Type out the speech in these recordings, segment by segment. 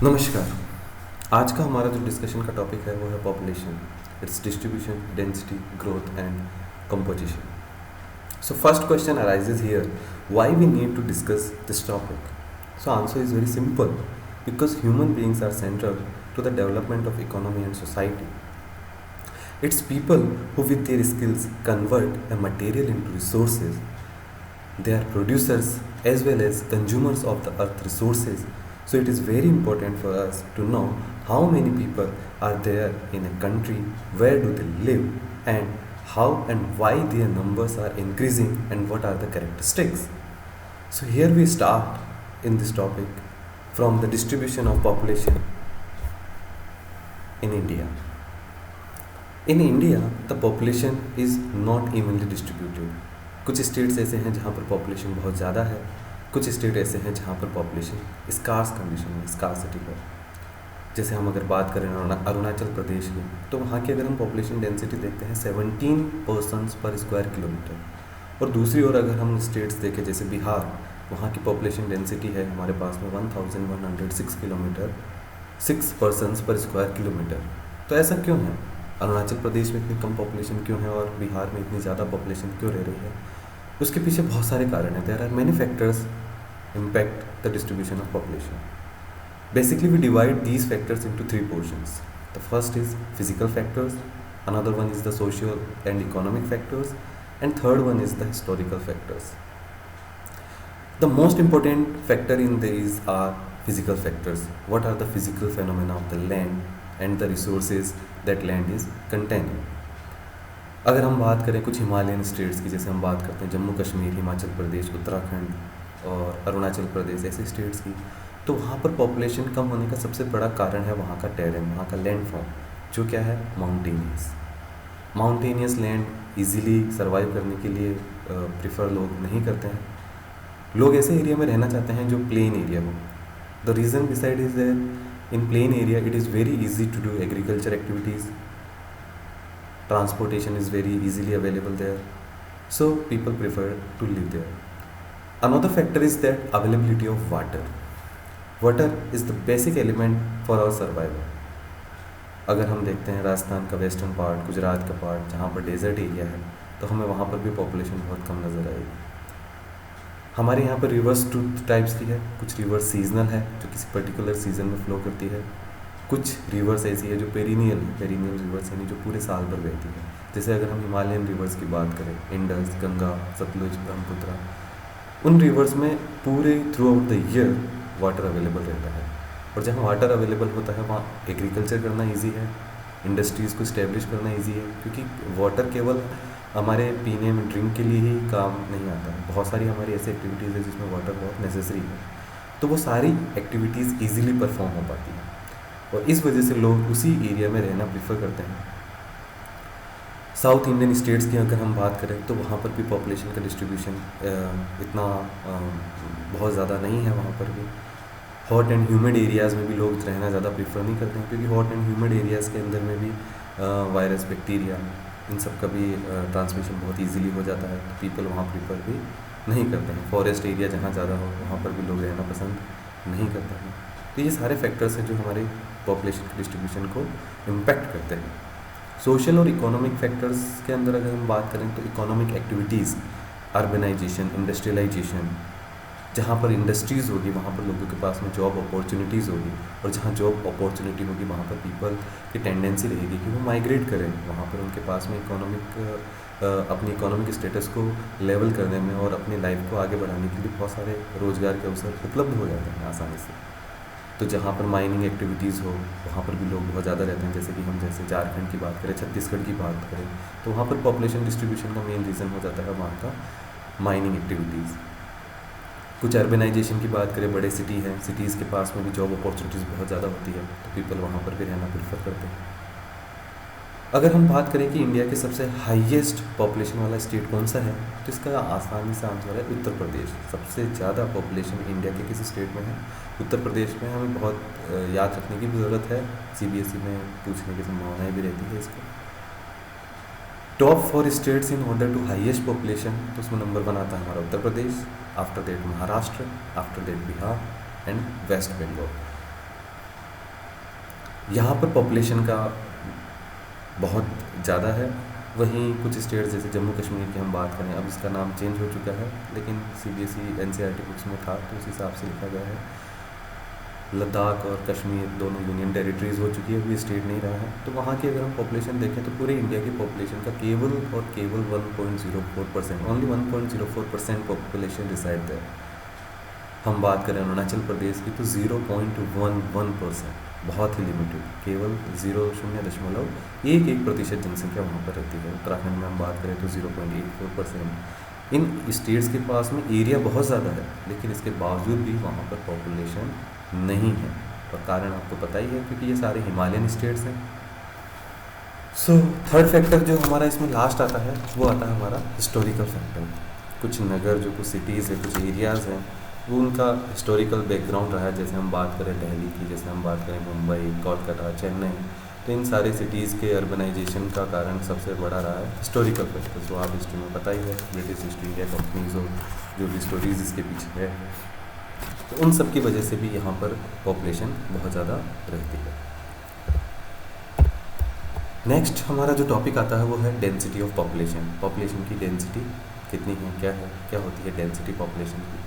नमस्कार। आज का हमारा जो डिस्कशन का टॉपिक है वो है population, its distribution, density, growth and composition. So first question arises here, why we need to discuss this topic? So answer is very simple, because human beings are central to the development of economy and society. It's people who with their skills convert a material into resources. They are producers as well as consumers of the earth resources. So it is very important for us to know how many people are there in a country, where do they live, and how and why their numbers are increasing and what are the characteristics. So here we start in this topic from the distribution of population in India. In India the population is not evenly distributed. कुछ states ऐसे हैं जहाँ पर population बहुत ज़्यादा है, कुछ state ऐसे हैं जहाँ पर पॉपुलेशन स्कार्स कंडीशन में, स्कार्सिटी है. जैसे हम अगर बात करें अरुणाचल प्रदेश की, तो वहाँ की अगर हम पॉपुलेशन डेंसिटी देखते हैं 17 पर्सन्स पर स्क्वायर किलोमीटर. और दूसरी ओर अगर हम स्टेट्स देखें जैसे बिहार, वहाँ की पॉपुलेशन डेंसिटी है हमारे पास में 1106 किलोमीटर, 6 पर्सन्स पर स्क्वायर किलोमीटर. तो ऐसा क्यों है? अरुणाचल प्रदेश में इतनी कम पॉपुलेशन क्यों है और बिहार में इतनी ज़्यादा पॉपुलेशन क्यों रह रही है? उसके पीछे बहुत सारे कारण हैं. There are many factors impact the distribution of population. Basically we divide these factors into 3 portions. The first is physical factors, another one is the social and economic factors, and third one is the historical factors. The most important factor in these are physical factors. What are the physical phenomena of the land and the resources that land is containing. अगर हम बात करें कुछ Himalayan states की, जैसे हम बात करते हैं जम्मू कश्मीर, हिमाचल प्रदेश, उत्तराखंड और अरुणाचल प्रदेश, ऐसे स्टेट्स की, तो वहाँ पर पॉपुलेशन कम होने का सबसे बड़ा कारण है वहाँ का टेरेन, वहाँ का लैंडफॉर्म, जो क्या है, माउंटेनियस लैंड इजीली सर्वाइव करने के लिए प्रिफर लोग नहीं करते हैं. लोग ऐसे एरिया में रहना चाहते हैं जो प्लेन एरिया हो. The reason beside is that in plain area it is very easy to do agriculture activities, transportation is very easily available there, so people prefer to live there. Another factor is that availability of water is the basic element for our survival. अगर हम देखते हैं राजस्थान का western part, Gujarat का part, जहाँ पर desert area है, तो हमें वहाँ पर भी पॉपुलेशन बहुत कम नज़र आएगी. हमारे यहाँ पर रिवर्स टू टाइप्स की है. कुछ रिवर्स सीजनल है जो किसी पर्टिकुलर सीजन में फ्लो करती है. कुछ रिवर्स ऐसी है जो पेरिनियल रिवर्स यानी जो पूरे साल भर बहती है. जैसे अगर हम हिमालयन रिवर्स की बात करें, इंडस, गंगा, सतलुज, ब्रह्मपुत्र, उन रिवर्स में पूरे through out the year water available रहता है. और जहाँ वाटर अवेलेबल होता है वहाँ एग्रीकल्चर करना ईजी है, इंडस्ट्रीज़ को इस्टेब्लिश करना ईजी है, क्योंकि वाटर केवल हमारे पीने में, ड्रिंक के लिए ही काम नहीं आता है. बहुत सारी हमारी ऐसी एक्टिविटीज़ है जिसमें वाटर बहुत नेसेसरी है. तो वो सारी एक्टिविटीज़ ईजिली परफॉर्म हो पाती हैं और इस वजह से लोग उसी एरिया में रहना प्रीफर करते हैं. साउथ इंडियन स्टेट्स की अगर हम बात करें तो वहाँ पर भी पॉपुलेशन का डिस्ट्रीब्यूशन इतना बहुत ज़्यादा नहीं है. वहाँ पर भी हॉट एंड ह्यूमिड एरियाज़ में भी लोग रहना ज़्यादा प्रीफर नहीं करते हैं, क्योंकि हॉट एंड ह्यूमिड एरियाज़ के अंदर में भी वायरस, बैक्टीरिया, इन सब का भी ट्रांसमिशन बहुत इजीली हो जाता है. तो पीपल वहाँ प्रीफर भी नहीं करते हैं. फॉरेस्ट एरिया जहाँ ज़्यादा हो वहाँ पर भी लोग रहना पसंद नहीं करते हैं. तो ये सारे फैक्टर्स हैं जो हमारे पॉपुलेशन के डिस्ट्रीब्यूशन को इम्पैक्ट करते हैं. सोशल और इकोनॉमिक फैक्टर्स के अंदर अगर हम बात करें तो इकोनॉमिक एक्टिविटीज़, अर्बनाइजेशन, इंडस्ट्रियलाइजेशन, जहाँ पर इंडस्ट्रीज़ होगी वहाँ पर लोगों के पास में जॉब अपॉर्चुनिटीज़ होगी, और जहाँ जॉब अपॉर्चुनिटी होगी वहाँ पर पीपल की टेंडेंसी रहेगी कि वो माइग्रेट करें. वहाँ पर उनके पास में अपनी इकोनॉमिक स्टेटस को लेवल करने में और अपनी लाइफ को आगे बढ़ाने के लिए बहुत सारे रोज़गार के अवसर उपलब्ध हो जाते हैं आसानी से. तो जहाँ पर माइनिंग एक्टिविटीज़ हो वहाँ पर भी लोग बहुत ज़्यादा रहते हैं. जैसे कि हम झारखंड की बात करें, छत्तीसगढ़ की बात करें, तो वहाँ पर पॉपुलेशन डिस्ट्रीब्यूशन का मेन रीज़न हो जाता है वहाँ का माइनिंग एक्टिविटीज़. कुछ अर्बनाइजेशन की बात करें, बड़े सिटी हैं, सिटीज़ के पास में भी जॉब अपॉर्चुनिटीज़ बहुत ज़्यादा होती है, तो पीपल वहाँ पर भी रहना प्रेफर करते हैं. अगर हम बात करें कि इंडिया के सबसे हाईएस्ट पॉपुलेशन वाला स्टेट कौन सा है, तो इसका आसानी से आंसर है उत्तर प्रदेश. सबसे ज़्यादा पॉपुलेशन इंडिया के किसी स्टेट में है उत्तर प्रदेश में. हमें बहुत याद रखने की भी ज़रूरत है, CBSE में पूछने की संभावनाएँ भी रहती है इसको. Top 4 states in order to highest population, तो उसमें नंबर 1 आता है हमारा Uttar Pradesh, after that Maharashtra, after that Bihar and West Bengal. यहाँ पर पॉपुलेशन का बहुत ज़्यादा है। वहीं कुछ स्टेट्स जैसे जम्मू कश्मीर की हम बात करें, अब इसका नाम चेंज हो चुका है, लेकिन CBSE NCERT बुक्स में था तो उस हिसाब से लिखा गया है। लद्दाख और कश्मीर दोनों यूनियन टेरिटरीज़ हो चुकी है, अभी स्टेट नहीं रहा है। तो वहाँ की अगर हम पॉपुलेशन देखें तो पूरे इंडिया की पॉपुलेशन का केवल और केवल 1.04%, ओनली 1.04% पॉपुलेशन रिसाइड है। हम बात करें अरुणाचल प्रदेश की तो 0.11%, बहुत ही लिमिटेड, केवल 0.11% जनसंख्या वहाँ पर रहती है। उत्तराखंड में हम बात करें तो 0.84%। इन स्टेट्स के पास में एरिया बहुत ज़्यादा है, लेकिन इसके बावजूद भी वहाँ पर पॉपुलेशन नहीं है। और कारण आपको पता ही है, क्योंकि ये सारे हिमालयन स्टेट्स हैं। सो थर्ड फैक्टर जो हमारा इसमें लास्ट आता है वो आता है हमारा हिस्टोरिकल फैक्टर। कुछ नगर, जो कुछ सिटीज़ है, कुछ एरियाज़ हैं, वो उनका हिस्टोरिकल बैकग्राउंड रहा है। जैसे हम बात करें दिल्ली की, जैसे हम बात करें मुंबई, कोलकाता, चेन्नई, तो इन सारे सिटीज़ के अर्बनाइजेशन का कारण सबसे बड़ा रहा है हिस्टोरिकल फैक्टर। जो आप हिस्ट्री में पता ही है, ब्रिटिश हिस्ट्री या कंपनीज हो, जो भी स्टोरीज इसके पीछे है, तो उन सब की वजह से भी यहाँ पर पॉपुलेशन बहुत ज़्यादा रहती है। नेक्स्ट हमारा जो टॉपिक आता है वो है डेंसिटी ऑफ पॉपुलेशन। पॉपुलेशन की डेंसिटी कितनी है, क्या होती है डेंसिटी पॉपुलेशन की।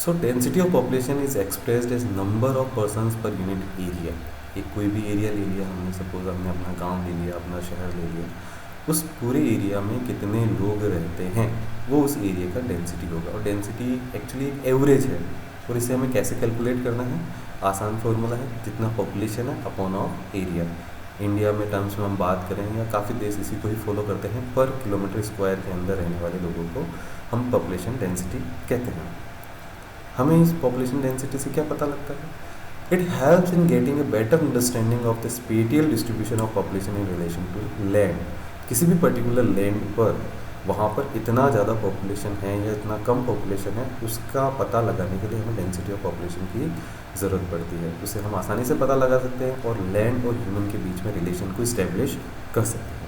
So density of population is expressed as number of persons per unit area. एक कोई भी एरिया ले लिया हमने, सपोज हमने अपना गांव ले लिया, अपना शहर ले लिया, उस पूरे एरिया में कितने लोग रहते हैं वो उस एरिया का डेंसिटी होगा। और डेंसिटी एक्चुअली एक एवरेज है, और इसे हमें कैसे कैलकुलेट करना है, आसान फॉर्मूला है, जितना पॉपुलेशन है अपॉन ऑफ एरिया। इंडिया में टर्म्स में हम बात करें, या काफ़ी देश इसी को ही फॉलो करते हैं, पर किलोमीटर स्क्वायर के अंदर रहने वाले लोगों को हम पॉपुलेशन डेंसिटी कहते हैं। हमें इस पॉपुलेशन डेंसिटी से क्या पता लगता है, it helps in getting a better understanding of the spatial distribution of population in relation to land. किसी भी पर्टिकुलर लैंड पर वहाँ पर इतना ज़्यादा पॉपुलेशन है या इतना कम पॉपुलेशन है, उसका पता लगाने के लिए हमें डेंसिटी ऑफ पॉपुलेशन की ज़रूरत पड़ती है। उससे हम आसानी से पता लगा सकते हैं और लैंड और ह्यूमन के बीच में रिलेशन को इस्टेब्लिश कर सकते हैं।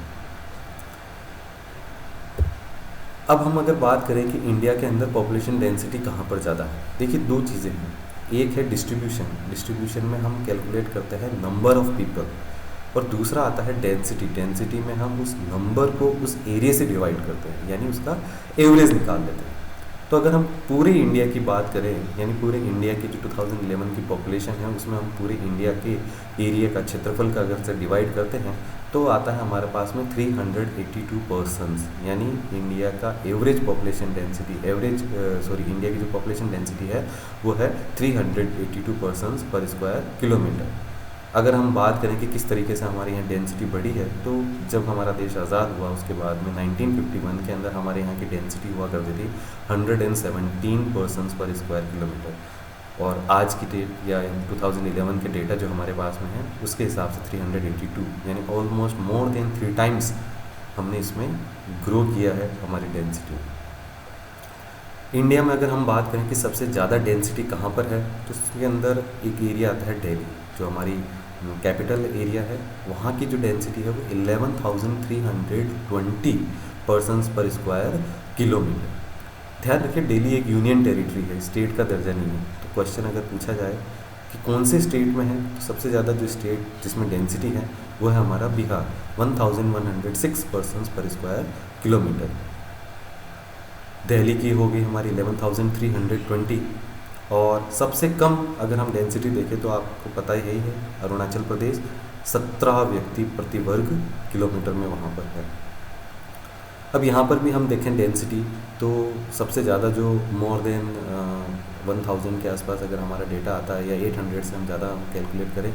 अब हम अगर बात करें कि इंडिया के अंदर पॉपुलेशन डेंसिटी कहाँ पर ज़्यादा है, देखिए दो चीज़ें हैं। एक है डिस्ट्रीब्यूशन में हम कैलकुलेट करते हैं नंबर ऑफ पीपल, और दूसरा आता है डेंसिटी में हम उस नंबर को उस एरिया से डिवाइड करते हैं, यानी उसका एवरेज निकाल लेते हैं। तो अगर हम पूरे इंडिया की बात करें, यानी पूरे इंडिया की जो 2011 की पॉपुलेशन है, उसमें हम पूरे इंडिया के एरिया का क्षेत्रफल का अगर से डिवाइड करते हैं तो आता है हमारे पास में 382 पर्सन्स, यानी इंडिया का एवरेज पॉपुलेशन डेंसिटी, इंडिया की जो पॉपुलेशन डेंसिटी है वो है 382 पर्सन्स पर स्क्वायर किलोमीटर। अगर हम बात करें कि किस तरीके से हमारे यहाँ डेंसिटी बढ़ी है, तो जब हमारा देश आज़ाद हुआ उसके बाद में 1951 के अंदर हमारे यहाँ की डेंसिटी हुआ करती थी 117 पर्सन्स पर स्क्वायर किलोमीटर, और आज की डेट या 2011 के डेटा जो हमारे पास में है उसके हिसाब से 382, यानी ऑलमोस्ट मोर देन 3 टाइम्स हमने इसमें ग्रो किया है हमारी डेंसिटी। इंडिया में अगर हम बात करें कि सबसे ज़्यादा डेंसिटी कहाँ पर है, तो उसके अंदर एक एरिया आता है दिल्ली, जो हमारी कैपिटल एरिया है। वहाँ की जो डेंसिटी है वो 11,320 पर्सन्स पर स्क्वायर किलोमीटर। ध्यान रखिए दिल्ली एक यूनियन टेरिटरी है, स्टेट का दर्जा नहीं है। तो क्वेश्चन अगर पूछा जाए कि कौन से स्टेट में है, तो सबसे ज़्यादा जो स्टेट जिसमें डेंसिटी है वो है हमारा बिहार, 1106 पर्सन्स पर स्क्वायर किलोमीटर। दिल्ली की होगी हमारी 11,320, और सबसे कम अगर हम डेंसिटी देखें तो आपको पता ही है अरुणाचल प्रदेश, 17 व्यक्ति प्रति वर्ग किलोमीटर में वहाँ पर है। अब यहाँ पर भी हम देखें डेंसिटी, तो सबसे ज़्यादा जो मोर देन 1000 के आसपास अगर हमारा डेटा आता है, या 800 से हम ज़्यादा कैलकुलेट करें,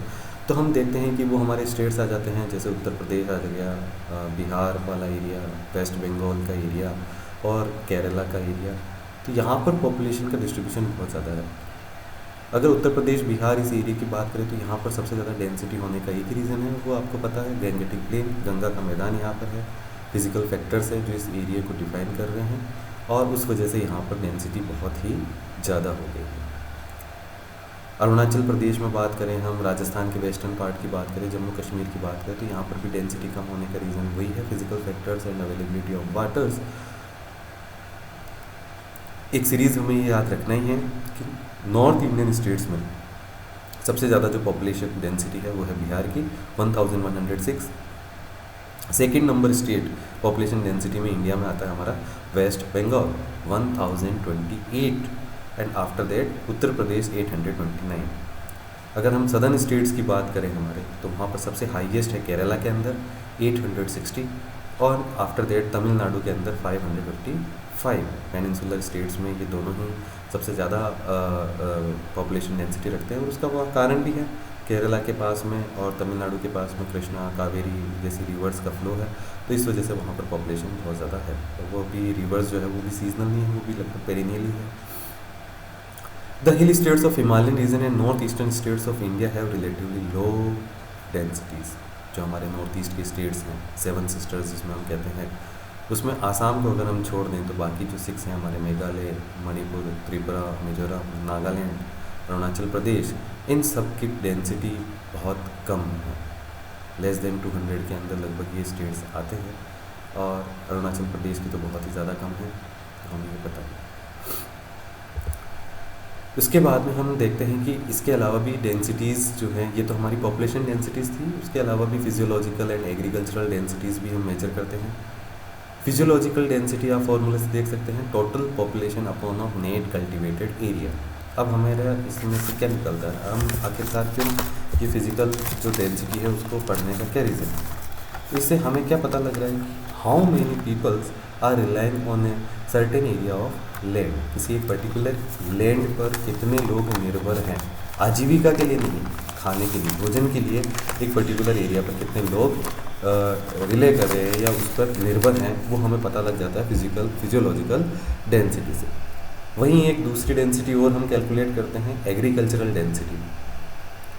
तो हम देखते हैं कि वो हमारे स्टेट्स आ जाते हैं, जैसे उत्तर प्रदेश आ गया, बिहार वाला एरिया, वेस्ट बंगाल का एरिया और केरला का एरिया। तो यहाँ पर पॉपुलेशन का डिस्ट्रीब्यूशन बहुत ज़्यादा है। अगर उत्तर प्रदेश, बिहार इस एरिया की बात करें तो यहाँ पर सबसे ज़्यादा डेंसिटी होने का एक रीज़न है, वो आपको पता है गैंगेटिक प्लेन, गंगा का मैदान यहाँ पर है। फिजिकल फैक्टर्स है जो इस एरिया को डिफाइन कर रहे हैं, और उस वजह से यहाँ पर डेंसिटी बहुत ही ज़्यादा हो गई है। अरुणाचल प्रदेश में बात करें हम, राजस्थान के वेस्टर्न पार्ट की बात करें, जम्मू कश्मीर की बात करें, तो यहाँ पर भी डेंसिटी कम होने का रीज़न वही है, physical factors and availability of waters. एक सीरीज़ हमें ये याद रखना ही है कि नॉर्थ इंडियन स्टेट्स में सबसे ज़्यादा जो पॉपुलेशन डेंसिटी है वो है बिहार की 1106। Second number state population density में इंडिया में आता है हमारा West Bengal 1028, and after that Uttar Pradesh 829। अगर हम सदर्न स्टेट्स की बात करें हमारे, तो वहाँ पर सबसे हाईएस्ट है केरला के अंदर 860, और आफ्टर दैट तमिलनाडु के अंदर 555। पेनिनसुलर स्टेट्स में ये दोनों ही सबसे ज़्यादा पॉपुलेशन डेंसिटी रखते हैं, और उसका वह कारण भी है, केरला के पास में और तमिलनाडु के पास में कृष्णा कावेरी जैसी रिवर्स का फ्लो है, तो इस वजह से वहाँ पर पॉपुलेशन बहुत ज़्यादा है। और वो भी रिवर्स जो है वो भी सीजनल नहीं है, वो भी लगभग पेरिनियल ही है। The hill states of Himalayan region and north eastern states of India have relatively low densities. जो हमारे नॉर्थ ईस्ट के स्टेट्स हैं, 7 सिस्टर्स जिसमें हम कहते हैं, उसमें आसाम को अगर हम छोड़ दें तो बाकी जो 6 हैं हमारे, मेघालय, मणिपुर, त्रिपुरा, मिजोरम, नागालैंड, अरुणाचल प्रदेश, इन सब की डेंसिटी बहुत कम है। लेस देन 200 के अंदर लगभग ये स्टेट्स आते हैं, और अरुणाचल प्रदेश की तो बहुत ही ज़्यादा कम है, हमें ये पता है। उसके बाद में हम देखते हैं कि इसके अलावा भी डेंसिटीज़ जो हैं, ये तो हमारी पॉपुलेशन डेंसिटीज़ थी, उसके अलावा भी फिजियोलॉजिकल एंड एग्रीकल्चरल डेंसिटीज़ भी हम मेजर करते हैं। फिजियोलॉजिकल डेंसिटी आप फॉर्मूले से देख सकते हैं, total population upon of net cultivated area. अब हमारा इसमें से क्या निकलता है, हम आखिरकार क्यों ये फिजिकल जो डेंसिटी है उसको पढ़ने का क्या रीज़न है। इससे हमें क्या पता लग रहा है कि how many peoples are relying on a certain area of land. किसी एक पर्टिकुलर लैंड पर कितने लोग निर्भर हैं, आजीविका के लिए नहीं, खाने के लिए, भोजन के लिए एक पर्टिकुलर एरिया पर कितने लोग रिले कर रहे हैं या उस पर निर्भर हैं, वो हमें पता लग जाता है फिजियोलॉजिकल डेंसिटी से। वहीं एक दूसरी डेंसिटी और हम कैलकुलेट करते हैं, एग्रीकल्चरल डेंसिटी।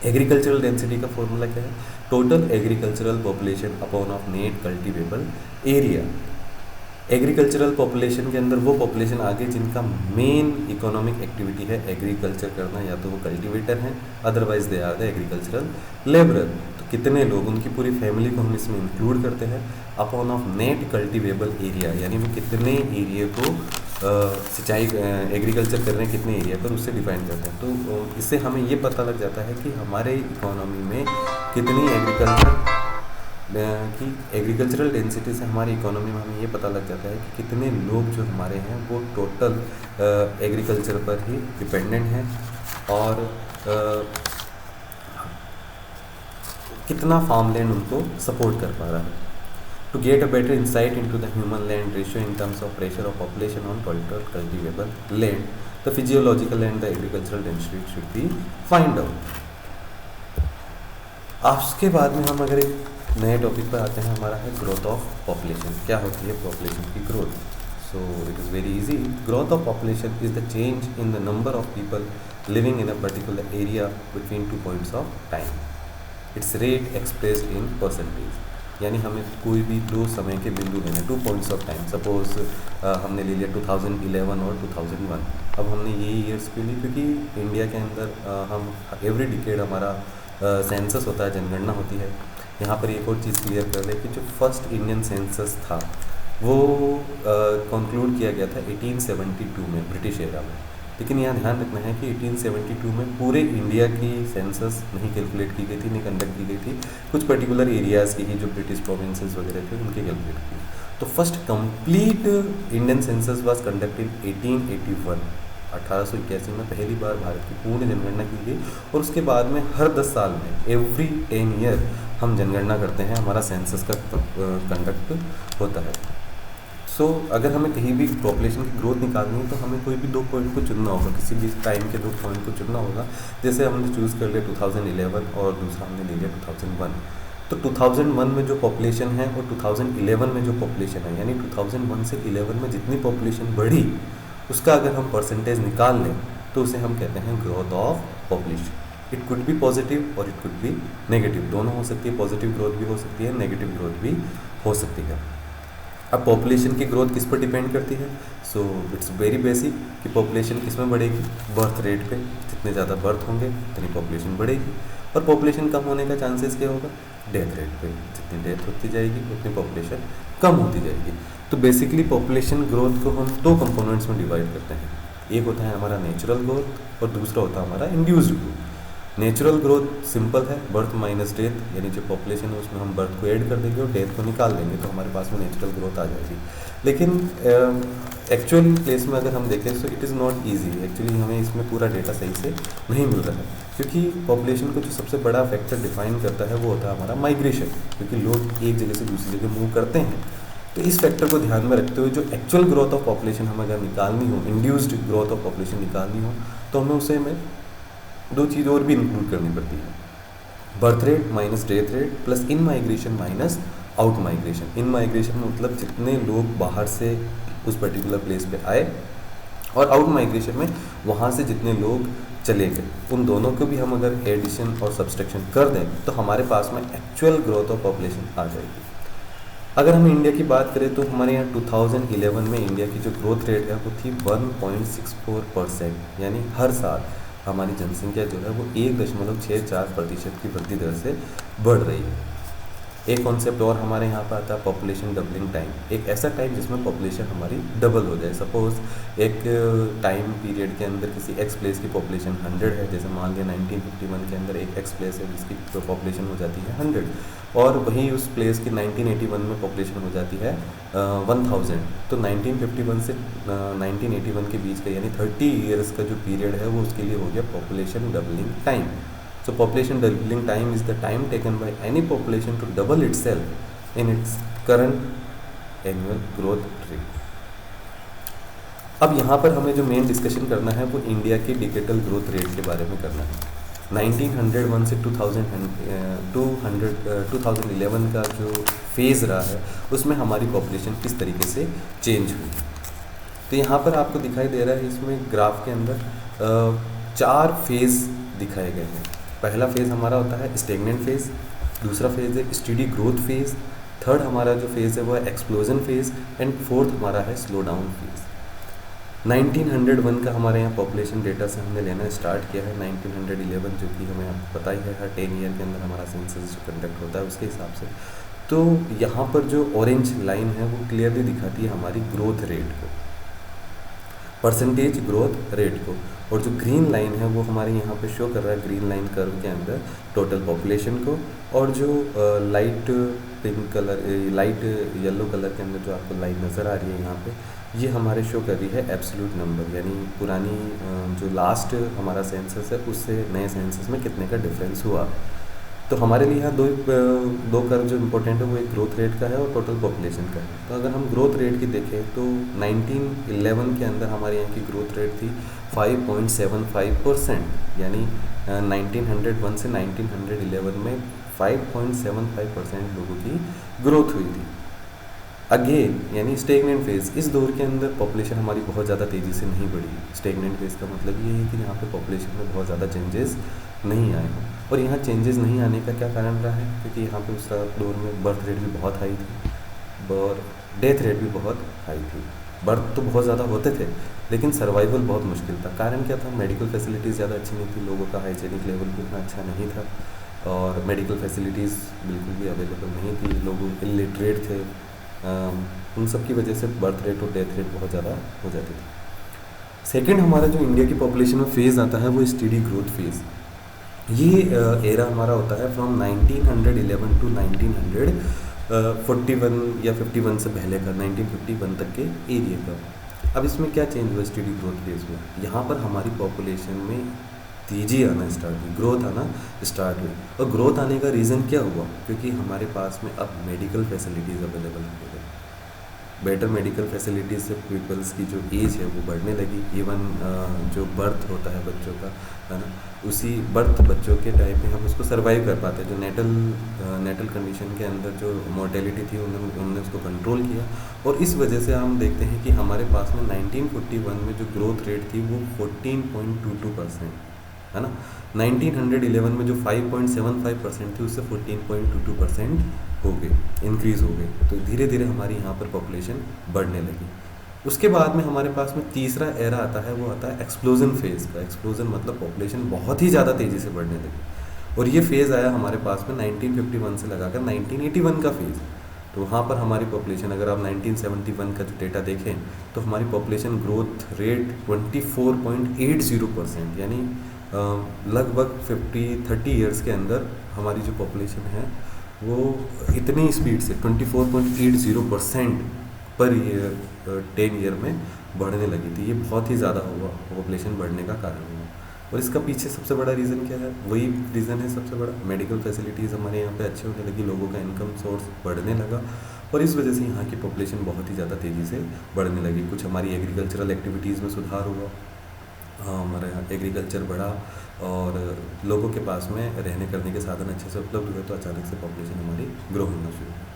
एग्रीकल्चरल डेंसिटी का फॉर्मूला क्या है, total agricultural population upon of net cultivable area. Agricultural population के अंदर वो पॉपुलेशन आगे जिनका मेन इकोनॉमिक एक्टिविटी है एग्रीकल्चर करना, या तो वो कल्टिवेटर हैं, otherwise they are the agricultural labourer. तो कितने लोग, उनकी पूरी फैमिली को हम इसमें इंक्लूड करते हैं। Upon of net cultivable area, यानी वो कितने एरिया को सिंचाई एग्रीकल्चर कर रहे हैं, कितने एरिया पर, उससे डिफाइन करते हैं। तो इससे हमें ये पता लग जाता है कि हमारे इकोनॉमी में कितनी एग्रीकल्चरल डेंसिटी से हमारी इकोनॉमी में हमें ये पता लग जाता है कि कितने लोग जो हमारे हैं वो टोटल एग्रीकल्चर पर ही डिपेंडेंट हैं, और कितना फार्म लैंड उनको सपोर्ट कर पा रहा है। To get a better insight into the human-land ratio in terms of pressure of population on total cultivable land, the physiological and the agricultural density should be find out. उसके बाद में हम अगर एक नए टॉपिक पर आते हैं, हमारा है ग्रोथ ऑफ पॉपुलेशन। क्या होती है पॉपुलेशन की growth? So it is very easy. Growth of population is the change in the number of people living in a particular area between 2 points of time. It's rate expressed in percentage, यानी हमें कोई भी 2 समय के बिंदु लेने, 2 points of time. Suppose हमने ले लिया 2011 और 2001। अब हमने ये ईयर्स क्यों ली, क्योंकि इंडिया के अंदर हम एवरी डिकेड हमारा सेंसस होता है, जनगणना होती है। यहाँ पर एक और चीज़ क्लियर कर लें कि जो फर्स्ट इंडियन सेंसस था वो कंक्लूड किया गया था 1872 में, ब्रिटिश एरा में। लेकिन यहाँ ध्यान रखना है कि 1872 में पूरे इंडिया की सेंसस नहीं कैलकुलेट की गई थी, नहीं कंडक्ट की गई थी, कुछ पर्टिकुलर एरियाज़ की ही जो ब्रिटिश प्रोविंसेस वगैरह थे उनके कैलकुलेट की। तो first complete Indian census was conducted 1881, 1881 में पहली बार भारत की पूर्ण जनगणना की गई। और उसके बाद में हर 10 साल में, एवरी 10 ईयर हम जनगणना करते हैं, हमारा सेंसस का कंडक्ट होता है। सो अगर हमें कहीं भी पॉपुलेशन की ग्रोथ निकालनी है तो हमें कोई भी 2 पॉइंट को चुनना होगा, किसी भी टाइम के 2 पॉइंट को चुनना होगा। जैसे हमने चूज़ कर लिया 2011 और दूसरा हमने ले लिया 2001। तो 2001 में जो पॉपुलेशन है और 2011 में जो पॉपुलेशन है, यानी 2001 से 11 में जितनी पॉपुलेशन बढ़ी उसका अगर हम परसेंटेज निकाल लें तो उसे हम कहते हैं growth of population. It could be positive और इट कुड बी नेगेटिव, दोनों हो सकती है। पॉजिटिव ग्रोथ भी हो सकती है, नेगेटिव ग्रोथ भी हो सकती है। अब पॉपुलेशन की ग्रोथ किस पर डिपेंड करती है? सो इट्स वेरी बेसिक कि पॉपुलेशन किस में बढ़ेगी, बर्थ रेट पे। जितने ज़्यादा बर्थ होंगे उतनी पॉपुलेशन बढ़ेगी, और पॉपुलेशन कम होने का चांसेस क्या होगा, डेथ रेट पे। जितनी डेथ होती जाएगी उतनी पॉपुलेशन कम होती जाएगी। तो बेसिकली पॉपुलेशन ग्रोथ को हम 2 कंपोनेंट्स में डिवाइड करते हैं। एक होता है हमारा नेचुरल ग्रोथ और दूसरा होता है हमारा induced growth. Natural growth simple है, बर्थ माइनस डेथ, यानी जो पॉपुलेशन है उसमें हम बर्थ को ऐड कर देंगे और डेथ को निकाल देंगे तो हमारे पास में नेचुरल ग्रोथ आ जाएगी। लेकिन एक्चुअल प्लेस में अगर हम देखें तो it is not easy, actually हमें इसमें पूरा डेटा सही से नहीं मिल रहा है, क्योंकि पॉपुलेशन को जो सबसे बड़ा फैक्टर डिफाइन करता है वो होता है हमारा माइग्रेशन, क्योंकि लोग एक जगह से दूसरी जगह मूव करते हैं। तो इस फैक्टर को ध्यान में रखते हुए जो एक्चुअल ग्रोथ ऑफ पॉपुलेशन हमें अगर निकालनी हो, इंड्यूस्ड ग्रोथ ऑफ पॉपुलेशन निकालनी हो, तो हमें उसे में दो चीज़ और भी इंक्लूड करनी पड़ती है, birth rate minus death rate plus इन माइग्रेशन माइनस आउट माइग्रेशन। इन माइग्रेशन मतलब जितने लोग बाहर से उस पर्टिकुलर प्लेस पे आए, और आउट माइग्रेशन में वहाँ से जितने लोग चले गए, उन दोनों को भी हम अगर एडिशन और सब्सट्रैक्शन कर दें तो हमारे पास में एक्चुअल ग्रोथ ऑफ पॉपुलेशन आ जाएगी। अगर हम इंडिया की बात करें तो हमारे यहाँ 2011 में इंडिया की जो ग्रोथ रेट है वो थी 1.64%, यानी हर साल हमारी जनसंख्या जो है वो 1.64% की वृद्धि दर से बढ़ रही है। एक कॉन्सेप्ट और हमारे यहाँ पर आता है पॉपुलेशन डबलिंग टाइम, एक ऐसा टाइम जिसमें पॉपुलेशन हमारी डबल हो जाए। सपोज एक टाइम पीरियड के अंदर किसी एक्स प्लेस की पॉपुलेशन 100 है, जैसे मान लिया 1951 के अंदर एक एक्स प्लेस है जिसकी पॉपुलेशन हो जाती है 100, और वहीं उस प्लेस की 1981 में पॉपुलेशन हो जाती है 1000। तो 1951 से 1981 के बीच का यानी 30 ईयर्स का जो पीरियड है वो उसके लिए हो गया population doubling time. So population doubling time is the time taken by any population to double itself in its current annual growth rate. अब यहाँ पर हमें जो मेन डिस्कशन करना है वो इंडिया की डिकेटल ग्रोथ रेट के बारे में करना है। 1901 से 2011 का जो फेज़ रहा है उसमें हमारी पॉपुलेशन किस तरीके से चेंज हुई। तो यहाँ पर आपको दिखाई दे रहा है इसमें ग्राफ के अंदर 4 फेज़ दिखाए गए हैं। पहला फेज़ हमारा होता है स्टेगनेंट फेज़, दूसरा फेज़ है स्टेडी ग्रोथ फेज़, थर्ड हमारा जो फेज़ है वो है एक्सप्लोजन फेज़, एंड फोर्थ हमारा है स्लो डाउन फेज़। 1901 का हमारे यहाँ पॉपुलेशन डेटा से हमने लेना स्टार्ट किया है। 1911 जो कि हमें आपको पता ही है हर 10 ईयर के अंदर हमारा सेंसस जो कंडक्ट होता है उसके हिसाब से। तो यहाँ पर जो ऑरेंज लाइन है वो क्लियरली दिखाती है हमारी ग्रोथ रेट को, परसेंटेज ग्रोथ रेट को, और जो ग्रीन लाइन है वो हमारे यहाँ पे शो कर रहा है ग्रीन लाइन कर्व के अंदर टोटल पॉपुलेशन को, और जो light pink colour light yellow colour के अंदर जो आपको लाइन नज़र आ रही है यहाँ पे, ये हमारे शो कर रही है एब्सोल्यूट नंबर, यानी पुरानी जो लास्ट हमारा सेंसस है उससे नए सेंसस में कितने का डिफरेंस हुआ। तो हमारे लिए यहाँ दो कर्व जो इम्पोर्टेंट है वो एक ग्रोथ रेट का है और टोटल पॉपुलेशन का है। तो अगर हम ग्रोथ रेट की देखें तो 1911 के अंदर हमारे यहाँ की ग्रोथ रेट थी 5.75%, यानी 1901 से 1911 में 5.75% लोगों की ग्रोथ हुई थी। अगेन यानी स्टेगनेंट फेज़, इस दौर के अंदर पॉपुलेशन हमारी बहुत ज़्यादा तेज़ी से नहीं बढ़ी। स्टेगनेंट फेज़ का मतलब ये है कि यहाँ पे पॉपुलेशन में बहुत ज़्यादा चेंजेस नहीं आए हैं, और यहाँ चेंजेस नहीं आने का क्या कारण रहा है, क्योंकि यहाँ पे उस दौर में बर्थ रेट भी बहुत हाई थी और डेथ रेट भी बहुत हाई थी। बर्थ तो बहुत ज़्यादा होते थे लेकिन सर्वाइवल बहुत मुश्किल था। कारण क्या था, मेडिकल फैसिलिटीज़ ज़्यादा अच्छी नहीं थी, लोगों का हाइजीनिक लेवल भी उतना अच्छा नहीं था, और मेडिकल फैसिलिटीज़ बिल्कुल भी अवेलेबल नहीं थी, लोग इलिटरेट थे। उन सब की वजह से बर्थ रेट और डेथ रेट बहुत ज़्यादा हो जाती थी। सेकंड हमारा जो इंडिया की पॉपुलेशन में फेज़ आता है वो स्टेडी ग्रोथ फेज़। ये एरा हमारा होता है फ्रॉम 1911 टू 1941 या 51 से पहले का 1951 तक के एरिया का। अब इसमें क्या चेंज हुआ स्टेडी ग्रोथ फेज़ में, यहाँ पर हमारी पॉपुलेशन में तेज़ी आना स्टार्ट हुई, ग्रोथ आना स्टार्ट हुई। और ग्रोथ आने का रीज़न क्या हुआ, क्योंकि हमारे पास में अब मेडिकल फैसिलिटीज़ अवेलेबल हो गई। बेटर मेडिकल फैसिलिटीज़ से पीपल्स की जो एज है वो बढ़ने लगी। इवन जो बर्थ होता है बच्चों का, है ना, उसी बर्थ बच्चों के टाइम पे हम उसको सर्वाइव कर पाते हैं। जो नेटल कंडीशन के अंदर जो मोर्टेलिटी थी उन्होंने उसको कंट्रोल किया, और इस वजह से हम देखते हैं कि हमारे पास में 1941 में जो ग्रोथ रेट थी वो 14.22% है ना। 1911 में जो 5.75% थी उससे 14.22% हो गए, इंक्रीज़ हो गई। तो धीरे धीरे हमारी यहाँ पर पॉपुलेशन बढ़ने लगी। उसके बाद में हमारे पास में तीसरा एरा आता है, वो आता है एक्सप्लोजन फेज़ का। एक्सप्लोजन मतलब पॉपुलेशन बहुत ही ज़्यादा तेज़ी से बढ़ने लगी, और ये फेज़ आया हमारे पास में 1951 से लगाकर 1981 का फेज़। तो वहाँ पर हमारी पॉपुलेशन, अगर आप 1971 का जो डेटा देखें तो हमारी पॉपुलेशन ग्रोथ रेट 24.80%, यानी लगभग 50-30 ईयर्स के अंदर हमारी जो पॉपुलेशन है वो इतनी स्पीड से 24.80% पर ईयर 10 ईयर में बढ़ने लगी थी। ये बहुत ही ज़्यादा हुआ पॉपुलेशन बढ़ने का कारण हुआ। और इसका पीछे सबसे बड़ा रीज़न क्या है? वही रीज़न है सबसे बड़ा, मेडिकल फैसिलिटीज़ हमारे यहाँ पे अच्छी होने लगी, लोगों का इनकम सोर्स बढ़ने लगा और इस वजह से यहाँ की पॉपुलेशन बहुत ही ज़्यादा तेज़ी से बढ़ने लगी। कुछ हमारी एग्रीकल्चरल एक्टिविटीज़ में सुधार हुआ, हमारे यहाँ एग्रीकल्चर बढ़ा और लोगों के पास में रहने करने के साधन अच्छे से उपलब्ध हुए, तो अचानक से पॉपुलेशन हमारी ग्रो होना शुरू हुई।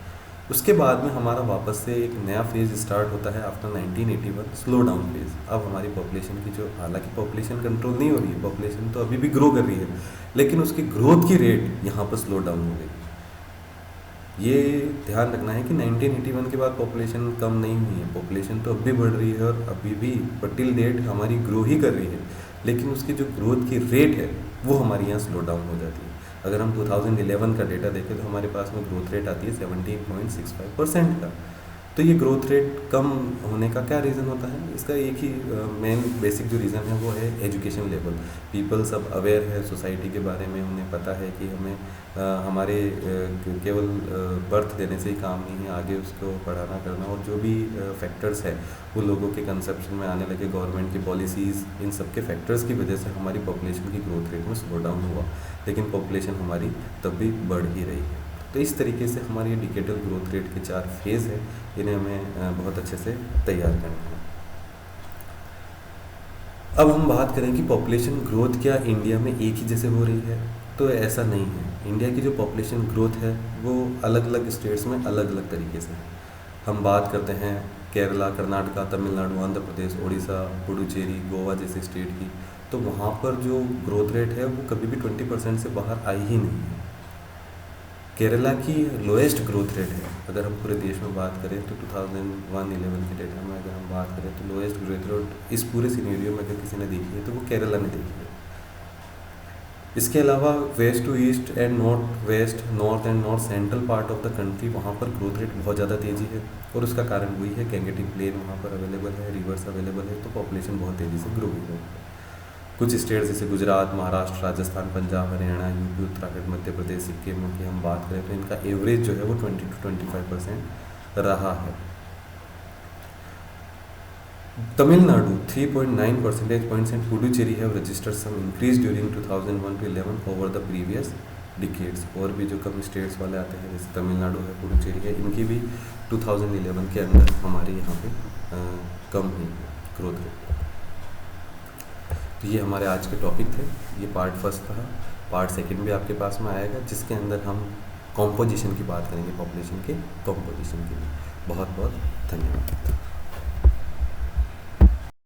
उसके बाद में हमारा वापस से एक नया फेज़ स्टार्ट होता है आफ्टर 1981, स्लो डाउन फेज़। अब हमारी पॉपुलेशन की जो, हालांकि पॉपुलेशन कंट्रोल नहीं हो रही है, पॉपुलेशन तो अभी भी ग्रो कर रही है, लेकिन उसकी ग्रोथ की रेट यहाँ पर स्लो डाउन हो गई। ये ध्यान रखना है कि 1981 के बाद पॉपुलेशन कम नहीं हुई है, पॉपुलेशन तो अब भी बढ़ रही है और अभी भी टिल डेट हमारी ग्रो ही कर रही है, लेकिन उसकी जो ग्रोथ की रेट है वो हमारे यहाँ स्लो डाउन हो जाती है। अगर हम 2011 का डेटा देखें तो हमारे पास में ग्रोथ रेट आती है 17.65% का। तो ये ग्रोथ रेट कम होने का क्या रीज़न होता है? इसका एक ही मेन बेसिक जो रीज़न है वो है एजुकेशन लेवल। पीपल सब अवेयर है सोसाइटी के बारे में, उन्हें पता है कि हमें हमारे केवल बर्थ देने से ही काम नहीं है, आगे उसको पढ़ाना करना और जो भी फैक्टर्स है वो लोगों के कंसेप्शन में आने लगे। गवर्नमेंट की पॉलिसीज़, इन सब के फैक्टर्स की वजह से हमारी पॉपुलेशन की ग्रोथ रेट में स्लो डाउन हुआ, लेकिन पॉपुलेशन हमारी तब भी बढ़ ही रही है। तो इस तरीके से हमारी डिकेडल ग्रोथ रेट के 4 फेज़ है, इन्हें हमें बहुत अच्छे से तैयार करना है। अब हम बात करें कि पॉपुलेशन ग्रोथ क्या इंडिया में एक ही जैसे हो रही है, तो ऐसा नहीं है। इंडिया की जो पॉपुलेशन ग्रोथ है वो अलग अलग स्टेट्स में अलग अलग तरीके से है। हम बात करते हैं केरला, कर्नाटका, तमिलनाडु, आंध्र प्रदेश, उड़ीसा, पुडुचेरी, गोवा जैसे स्टेट की, तो वहाँ पर जो ग्रोथ रेट है वो कभी भी 20% से बाहर आई ही नहीं है। केरला की लोएस्ट ग्रोथ रेट है, अगर हम पूरे देश में बात करें तो 2001-11 के डेटा में अगर हम बात करें तो लोएस्ट ग्रोथ रेट इस पूरे सिनेरियो में अगर किसी ने देखी है तो वो केरला ने देखी है। इसके अलावा west to east and north west, north and north central part of the country, वहाँ पर ग्रोथ रेट बहुत ज़्यादा तेज़ी है और उसका कारण वही है गैंगेटिक प्लेन वहाँ पर अवेलेबल है, रिवर्स अवेलेबल है, तो पॉपुलेशन बहुत तेज़ी से ग्रो हुई है। कुछ स्टेट्स जैसे गुजरात, महाराष्ट्र, राजस्थान, पंजाब, हरियाणा, यूपी, उत्तराखंड, मध्य प्रदेश, सिक्किम की हम बात करें तो इनका एवरेज जो है वो 20-25% रहा है। Tamil Nadu 3.9 percentage points and Puducherry have registered some increase during 2001-11 over the previous decades. और भी जो कम स्टेट्स वाले आते हैं जैसे तमिलनाडु है, पुडुचेरी है, इनकी भी 2011 के अंदर हमारे यहाँ पे कम हुई ग्रोथ रेट। तो ये हमारे आज के टॉपिक थे, ये पार्ट फर्स्ट था। पार्ट सेकंड भी आपके पास में आएगा जिसके अंदर हम कॉम्पोजिशन की बात करेंगे, पॉपुलेशन के कॉम्पोजिशन के लिए। बहुत बहुत धन्यवाद।